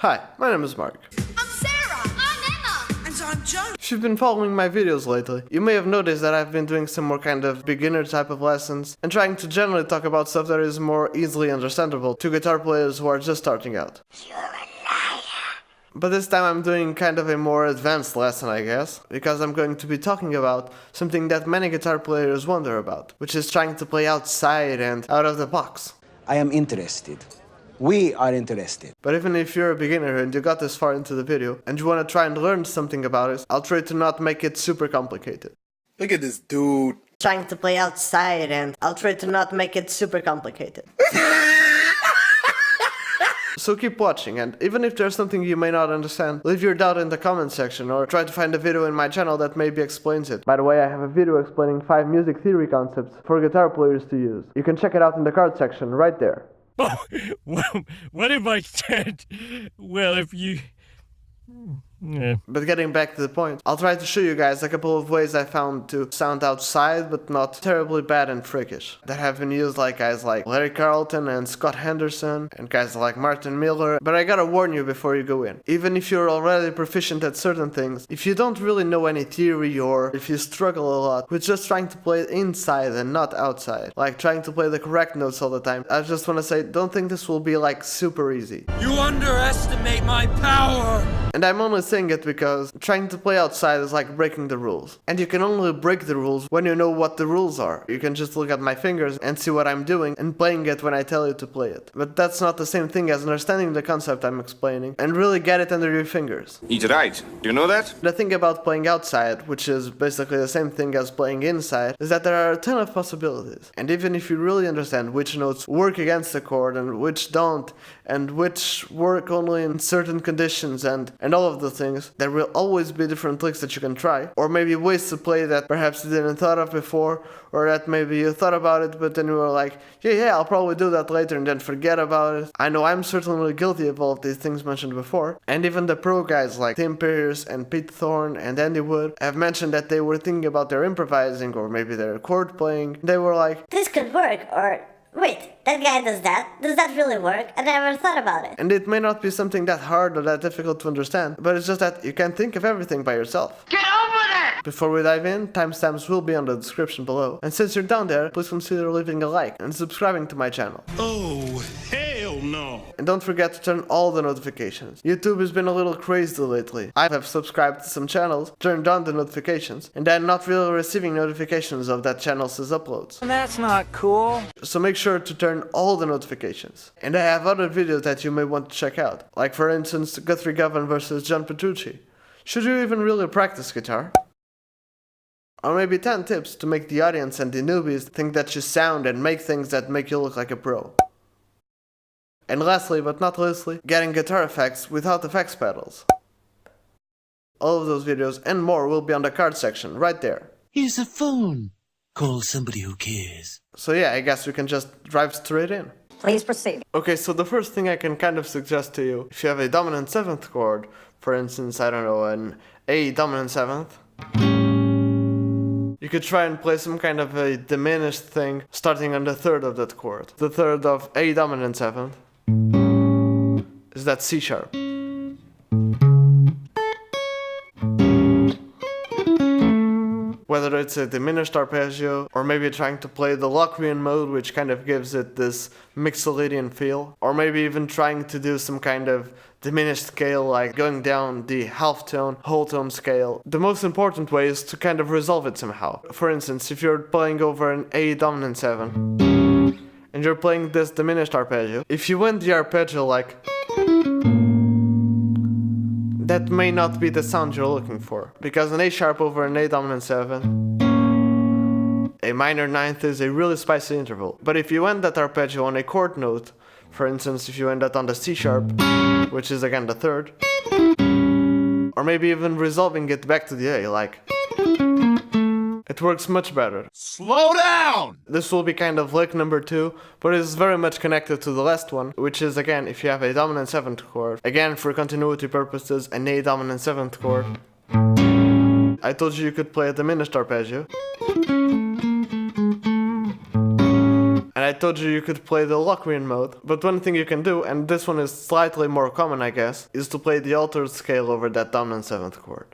Hi, my name is Mark. I'm Sarah. I'm Emma. And I'm Joe. If you've been following my videos lately, you may have noticed that I've been doing some more kind of beginner type of lessons and trying to generally talk about stuff that is more easily understandable to guitar players who are just starting out. You're a liar. But this time I'm doing kind of a more advanced lesson, I guess, because I'm going to be talking about something that many guitar players wonder about, which is trying to play outside and out of the box. I am interested. We are interested. But even if you're a beginner and you got this far into the video and you want to try and learn something about it, I'll try to not make it super complicated. Look at this dude. Trying to play outside, and I'll try to not make it super complicated. So keep watching, and even if there's something you may not understand, leave your doubt in the comment section or try to find a video in my channel that maybe explains it. By the way, I have a video explaining 5 music theory concepts for guitar players to use. You can check it out in the card section right there. Oh, well, what if I said, well, if you... Yeah. But getting back to the point, I'll try to show you guys a couple of ways I found to sound outside but not terribly bad and freakish, that have been used like guys like Larry Carlton and Scott Henderson and guys like Martin Miller. But I gotta warn you before you go in, even if you're already proficient at certain things, if you don't really know any theory or if you struggle a lot with just trying to play inside and not outside, like trying to play the correct notes all the time, I just want to say, don't think this will be like super easy. You underestimate my power. And I'm only saying it because trying to play outside is like breaking the rules. And you can only break the rules when you know what the rules are. You can just look at my fingers and see what I'm doing and playing it when I tell you to play it. But that's not the same thing as understanding the concept I'm explaining and really get it under your fingers. He's right. Do you know that? The thing about playing outside, which is basically the same thing as playing inside, is that there are a ton of possibilities. And even if you really understand which notes work against the chord and which don't, and which work only in certain conditions and all of the things, there will always be different licks that you can try, or maybe ways to play that perhaps you didn't thought of before, or that maybe you thought about it but then you were like, yeah, I'll probably do that later and then forget about it. I know I'm certainly guilty of all of these things mentioned before, and even the pro guys like Tim Pierce and Pete Thorne and Andy Wood have mentioned that they were thinking about their improvising or maybe their chord playing. They were like, This could work, or wait, that guy does that? Does that really work? I never thought about it. and it may not be something that hard or that difficult to understand, but it's just that you can't think of everything by yourself. Get over there. Before we dive in, timestamps will be on the description below, and since you're down there, please consider leaving a like and subscribing to my channel. Oh, hell no. And don't forget to turn all the notifications. YouTube has been a little crazy lately. I have subscribed to some channels, turned on the notifications, and I'm not really receiving notifications of that channel's uploads. That's not cool. So make sure to turn all the notifications. And I have other videos that you may want to check out, like for instance Guthrie Govan versus John Petrucci. Should you even really practice guitar? Or maybe 10 tips to make the audience and the newbies think that you sound and make things that make you look like a pro. And lastly but not leastly, getting guitar effects without effects pedals. All of those videos and more will be on the card section right there. Here's a phone. Call somebody who cares. So yeah, I guess we can just drive straight in. Please proceed. Okay, so the first thing I can kind of suggest to you, if you have a dominant 7th chord, for instance, I don't know, an A dominant 7th, you could try and play some kind of a diminished thing starting on the 3rd of that chord. The 3rd of A dominant 7th is that C sharp. Whether it's a diminished arpeggio, or maybe trying to play the Locrian mode, which kind of gives it this Mixolydian feel, or maybe even trying to do some kind of diminished scale, like going down the half tone, whole tone scale. The most important way is to kind of resolve it somehow. For instance, if you're playing over an A dominant 7, and you're playing this diminished arpeggio, if you went the arpeggio like, that may not be the sound you're looking for, because an A sharp over an A dominant 7, a minor 9th is a really spicy interval. But if you end that arpeggio on a chord note, for instance if you end that on the C sharp, which is again the 3rd, or maybe even resolving it back to the A, like, it works much better. Slow down! This will be kind of lick number 2, but it is very much connected to the last one, which is again if you have a dominant 7th chord, again for continuity purposes an A dominant 7th chord. I told you could play a diminished arpeggio. And I told you could play the Locrian mode, but one thing you can do, and this one is slightly more common I guess, is to play the altered scale over that dominant 7th chord.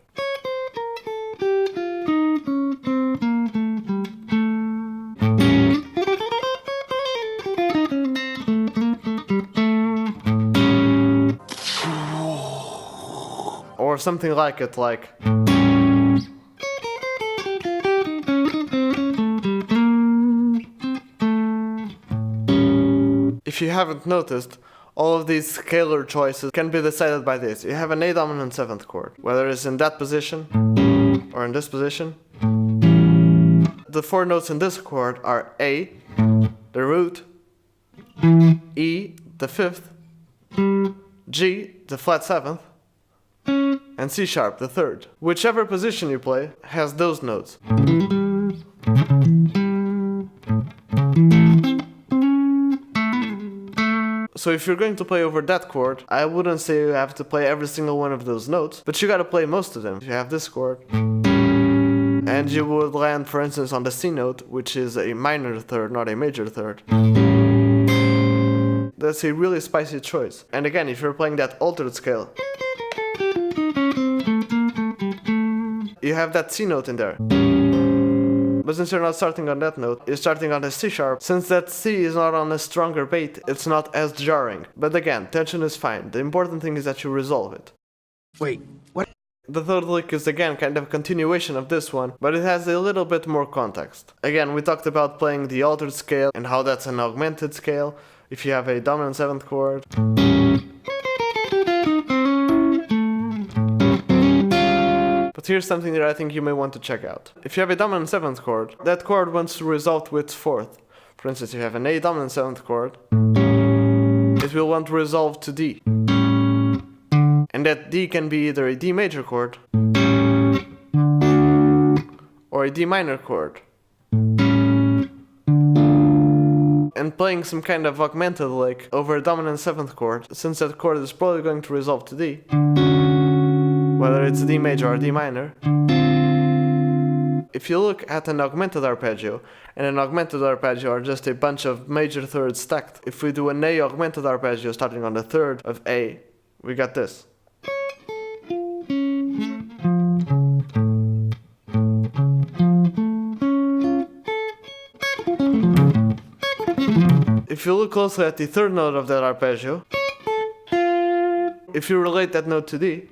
Or something like it, like... If you haven't noticed, all of these scalar choices can be decided by this. You have an A dominant 7th chord, whether it's in that position or in this position. The 4 notes in this chord are A, the root, E, the 5th, G, the flat 7th, and C sharp, the 3rd. Whichever position you play has those notes. So if you're going to play over that chord, I wouldn't say you have to play every single one of those notes, but you gotta play most of them. If you have this chord, and you would land, for instance, on the C note, which is a minor 3rd, not a major 3rd. That's a really spicy choice. And again, if you're playing that altered scale, you have that C note in there. But since you're not starting on that note, you're starting on a C sharp. Since that C is not on a stronger beat, it's not as jarring. But again, tension is fine. The important thing is that you resolve it. Wait, what? The third lick is again kind of a continuation of this one, but it has a little bit more context. Again, we talked about playing the altered scale and how that's an augmented scale if you have a dominant 7th chord. But here's something that I think you may want to check out. If you have a dominant 7th chord, that chord wants to resolve with 4th. For instance, if you have an A dominant 7th chord, it will want to resolve to D. And that D can be either a D major chord or a D minor chord. And playing some kind of augmented lick over a dominant 7th chord, since that chord is probably going to resolve to D, whether it's D major or D minor. If you look at an augmented arpeggio, and an augmented arpeggio are just a bunch of major thirds stacked. If we do an A augmented arpeggio starting on the 3rd of A, we got this. If you look closely at the 3rd note of that arpeggio, if you relate that note to D,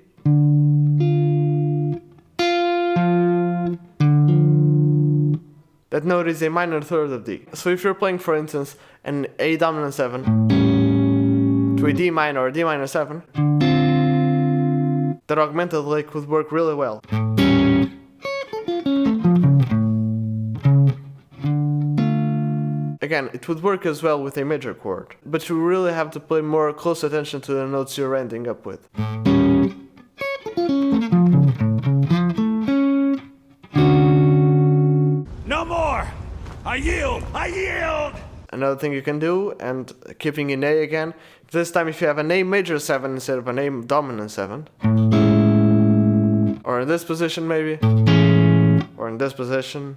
that note is a minor 3rd of D. So if you're playing, for instance, an A dominant 7 to a D minor or D minor 7, that augmented lick would work really well. Again, it would work as well with a major chord, but you really have to pay more close attention to the notes you're ending up with. No more! I yield! I yield! Another thing you can do, and keeping in A again, this time if you have an A major 7 instead of an A dominant 7, or in this position maybe, or in this position,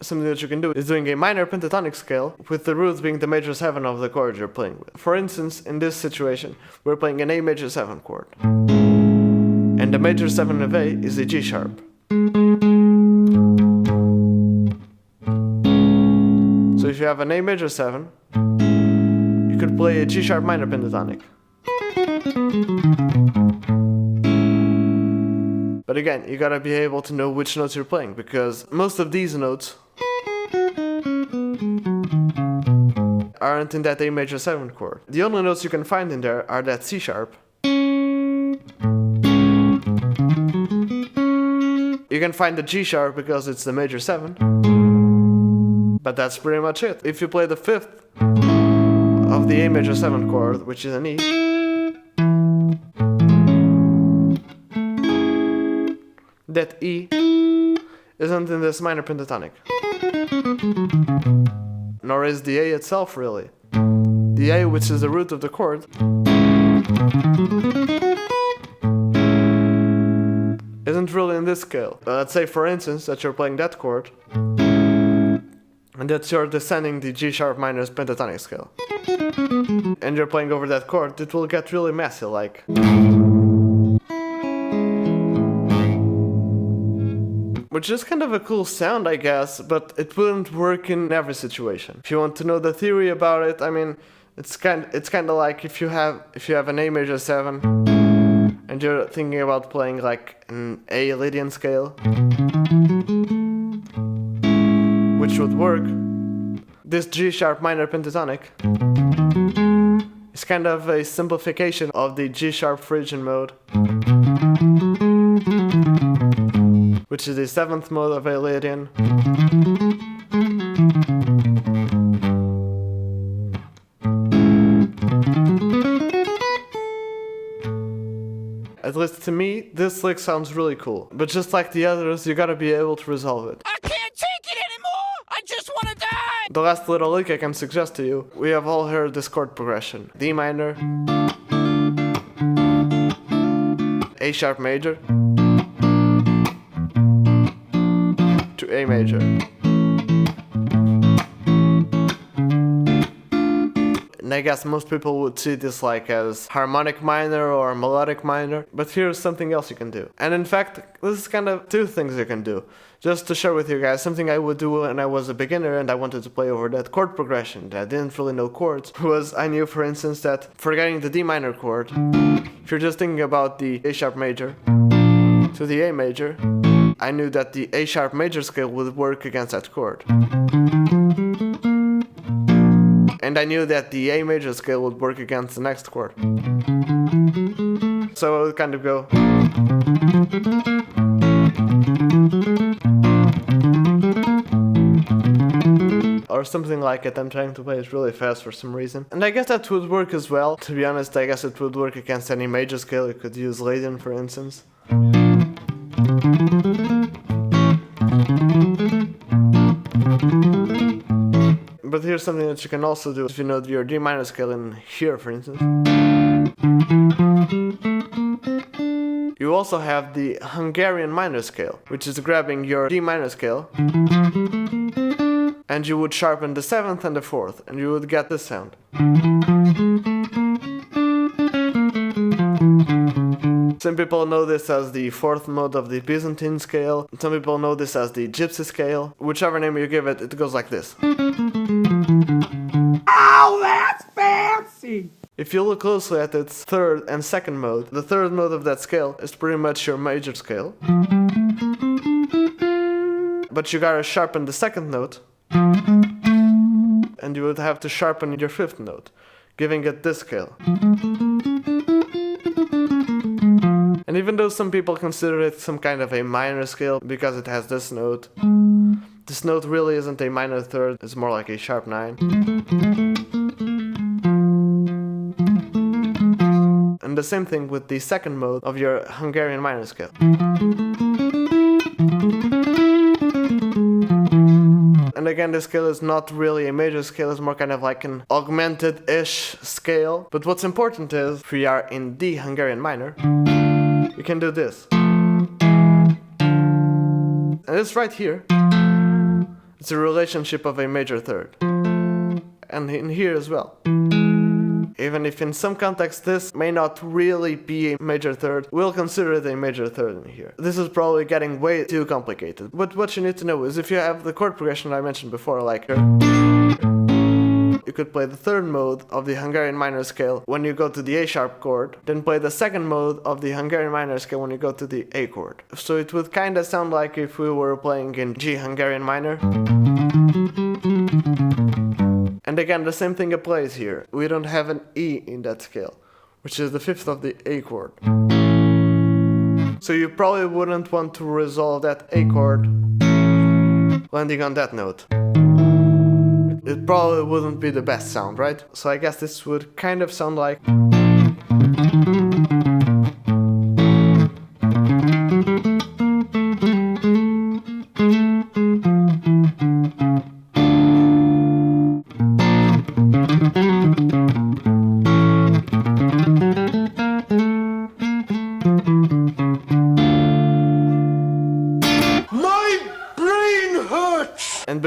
something that you can do is doing a minor pentatonic scale with the root being the major 7 of the chord you're playing with. For instance, in this situation, we're playing an A major 7 chord, and the major 7 of A is a G sharp. So if you have an A major 7, you could play a G sharp minor pentatonic. But again, you gotta be able to know which notes you're playing, because most of these notes aren't in that A major 7 chord. The only notes you can find in there are that C sharp. You can find the G sharp because it's the major 7. But that's pretty much it. If you play the 5th of the A major 7 chord, which is an E, that E isn't in this minor pentatonic. Nor is the A itself really. The A, which is the root of the chord, isn't really in this scale. Let's say, for instance, that you're playing that chord, and that you're descending the G sharp minor's pentatonic scale. And you're playing over that chord, it will get really messy, like. Which is kind of a cool sound, I guess, but it wouldn't work in every situation. If you want to know the theory about it, I mean, it's kind of like if you have an A major 7 and you're thinking about playing like an A Lydian scale, which would work. This G sharp minor pentatonic is kind of a simplification of the G sharp Phrygian mode, which is the 7th mode of A Lydian. At least to me, this lick sounds really cool. But just like the others, you gotta be able to resolve it. I can't take it anymore! I just want to die! The last little lick I can suggest to you, we have all heard this chord progression. D minor, A sharp major, to A major. And I guess most people would see this like as harmonic minor or melodic minor, but here's something else you can do. And in fact, this is kind of two things you can do. Just to share with you guys, something I would do when I was a beginner and I wanted to play over that chord progression that I didn't really know chords, was I knew, for instance, that forgetting the D minor chord, if you're just thinking about the A sharp major to the A major, I knew that the A sharp major scale would work against that chord. And I knew that the A major scale would work against the next chord. So I would kind of go. Or something like it. I'm trying to play it really fast for some reason. And I guess that would work as well. To be honest, I guess it would work against any major scale. You could use Lydian, for instance. But here's something that you can also do if you know your D minor scale in here, for instance. You also have the Hungarian minor scale, which is grabbing your D minor scale, and you would sharpen the 7th and the 4th, and you would get this sound. Some people know this as the 4th mode of the Byzantine scale. Some people know this as the Gypsy scale. Whichever name you give it, it goes like this. Oh, that's fancy! If you look closely at its 3rd and 2nd mode, the 3rd mode of that scale is pretty much your major scale. But you gotta sharpen the 2nd note, and you would have to sharpen your 5th note, giving it this scale. And even though some people consider it some kind of a minor scale because it has this note really isn't a minor 3rd, it's more like a sharp 9. And the same thing with the 2nd mode of your Hungarian minor scale. And again, this scale is not really a major scale, it's more kind of like an augmented-ish scale. But what's important is, if we are in D Hungarian minor, you can do this. And it's right here. It's a relationship of a major 3rd. And in here as well. Even if in some contexts this may not really be a major 3rd, we'll consider it a major 3rd in here. This is probably getting way too complicated. But what you need to know is if you have the chord progression I mentioned before, like here, you could play the 3rd mode of the Hungarian minor scale when you go to the A sharp chord, then play the 2nd mode of the Hungarian minor scale when you go to the A chord. So it would kinda sound like if we were playing in G Hungarian minor. And again, the same thing applies here. We don't have an E in that scale, which is the 5th of the A chord. So you probably wouldn't want to resolve that A chord landing on that note. It probably wouldn't be the best sound, right? So I guess this would kind of sound like...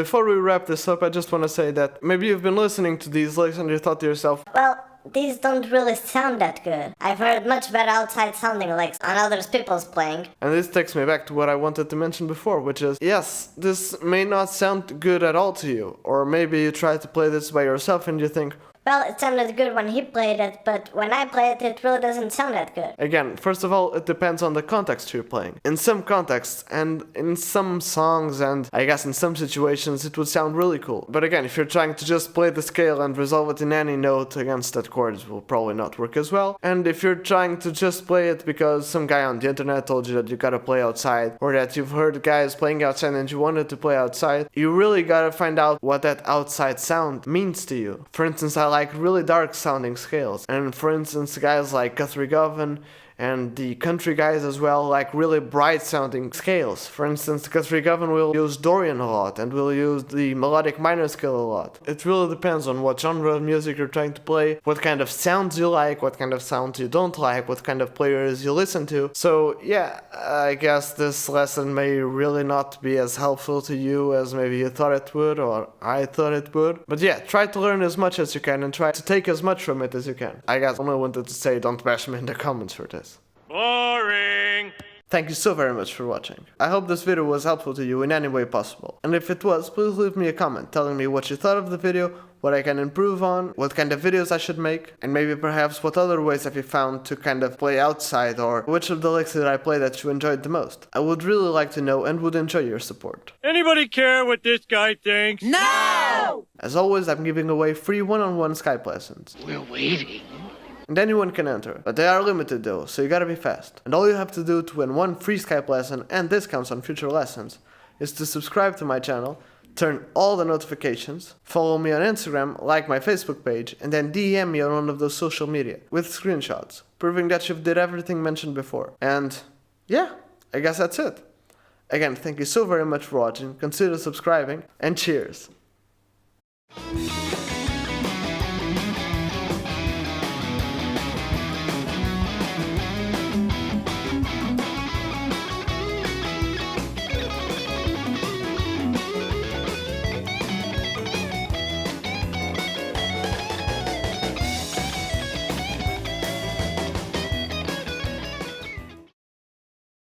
before we wrap this up, I just want to say that maybe you've been listening to these licks and you thought to yourself, Well, these don't really sound that good. I've heard much better outside sounding licks on other people's playing. and this takes me back to what I wanted to mention before, which is, yes, this may not sound good at all to you, or maybe you try to play this by yourself and you think, Well, it sounded good when he played it, but when I play it, it really doesn't sound that good. again, first of all, it depends on the context you're playing. In some contexts, and in some songs, and I guess in some situations, it would sound really cool. But again, if you're trying to just play the scale and resolve it in any note against that chord, it will probably not work as well. And if you're trying to just play it because some guy on the internet told you that you gotta play outside, or that you've heard guys playing outside and you wanted to play outside, you really gotta find out what that outside sound means to you. For instance, I like really dark sounding scales, and for instance guys like Guthrie Govan and the country guys as well like really bright sounding scales. For instance, Guthrie Govan will use Dorian a lot and will use the melodic minor scale a lot. It really depends on what genre of music you're trying to play, what kind of sounds you like, what kind of sounds you don't like, what kind of players you listen to. So yeah, I guess this lesson may really not be as helpful to you as maybe you thought it would or I thought it would. But yeah, try to learn as much as you can and try to take as much from it as you can. I guess I only wanted to say don't bash me in the comments for this. Boring. Thank you so very much for watching. I hope this video was helpful to you in any way possible. And if it was, please leave me a comment telling me what you thought of the video, what I can improve on, what kind of videos I should make, and maybe perhaps what other ways have you found to kind of play outside, or which of the licks did I play that you enjoyed the most. I would really like to know and would enjoy your support. Anybody care what this guy thinks? No! As always, I'm giving away free one-on-one Skype lessons. We're waiting. And anyone can enter, but they are limited though, so you gotta be fast. And all you have to do to win one free Skype lesson and discounts on future lessons is to subscribe to my channel, turn all the notifications, follow me on Instagram, like my Facebook page, and then DM me on one of those social media with screenshots, proving that you've did everything mentioned before. And yeah, I guess that's it. Again, thank you so very much for watching, consider subscribing, and cheers!